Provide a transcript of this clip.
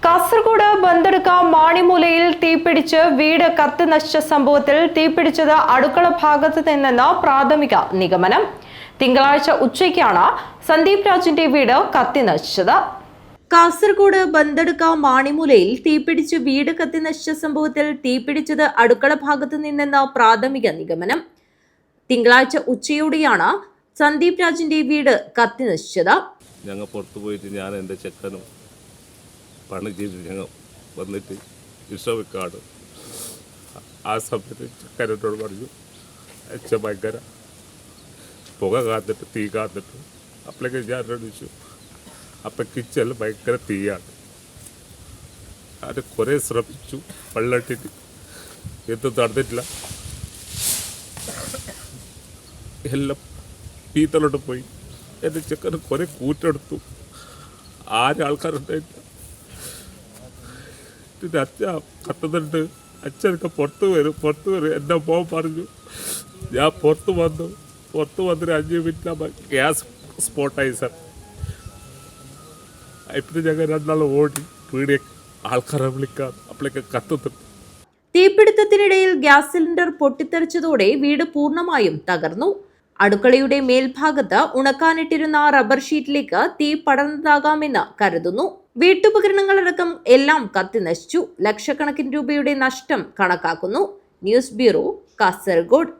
കാസർഗോഡ് ബന്തെടുക്ക മാണിമൂലയിൽ തീപിടിച്ച് വീട് കത്തി നശിച്ച സംഭവത്തിൽ തീപിടിച്ചത് അടുക്കള ഭാഗത്ത് നിന്നെന്ന് പ്രാഥമിക നിഗമനം. തിങ്കളാഴ്ച ഉച്ചയ്ക്കാണ് സന്ദീപ് രാജിന്റെ വീട് കത്തി നശിച്ചത്. കാസർഗോഡ് ബന്തെടുക്ക മാണിമൂലയിൽ തീപിടിച്ച് വീട് കത്തി നശിച്ച സംഭവത്തിൽ തീപിടിച്ചത് അടുക്കള ഭാഗത്ത് നിന്നെന്ന് പ്രാഥമിക നിഗമനം. തിങ്കളാഴ്ച ഉച്ചയോടെയാണ് സന്ദീപ് രാജിന്റെ വീട് കത്തി നശിച്ചത്. ഞങ്ങൾ പുറത്തു പോയിട്ട് ഞാൻ എൻ്റെ ചെക്കനും പണി ചെയ്ത് ഞങ്ങൾ വന്നിട്ട് വിശ്രമിക്കാട്. ആ സമയത്ത് ചെക്കനോട് പറഞ്ഞു, അച്ഛൻ ഭയങ്കര പുക കാത്തിട്ട് തീ കാത്തിട്ട്. അപ്പോഴേക്ക് ഞാൻ ചോദിച്ചു, അപ്പം കിച്ചണിൽ ഭയങ്കര തീയാണ്. അത് കുറേ ശ്രമിച്ചു, വെള്ളമിട്ടിട്ട് എന്തും നടന്നിട്ടില്ല. എല്ലാം പീത്തലോട്ട് പോയി. എൻ്റെ ചെക്കന് കുറേ കൂറ്റെടുത്തു. ആൾക്കാരുണ്ടായിട്ടില്ല. പിന്നെ അച്ഛൻ കത്തുന്നുണ്ട്, അച്ഛനൊക്കെ പുറത്ത് വരും. എൻ്റെ മോൻ പറഞ്ഞു. ഞാൻ പുറത്ത് വന്നിട്ട് 5 മിനിറ്റ് ഗ്യാസ് സ്പോട്ടായി സാർ. ഇപ്പം ഞങ്ങൾ രണ്ടാളും ഓടി വീടിയെ ആൾക്കാരെ വിളിക്കാം. അപ്പോഴേക്ക് കത്തുന്നുണ്ട്. തീപിടുത്തത്തിനിടയിൽ ഗ്യാസ് സിലിണ്ടർ പൊട്ടിത്തെറിച്ചതോടെ വീട് പൂർണ്ണമായും തകർന്നു. അടുക്കളയുടെ മേൽഭാഗത്ത് ഉണക്കാനിട്ടിരുന്ന റബ്ബർ ഷീറ്റിലേക്ക് തീ പടർന്നതാകാമെന്ന് കരുതുന്നു. വീട്ടുപകരണങ്ങളടക്കം എല്ലാം കത്തി നശിച്ചു. ലക്ഷക്കണക്കിന് രൂപയുടെ നഷ്ടം കണക്കാക്കുന്നു. News bureau, Kasaragod.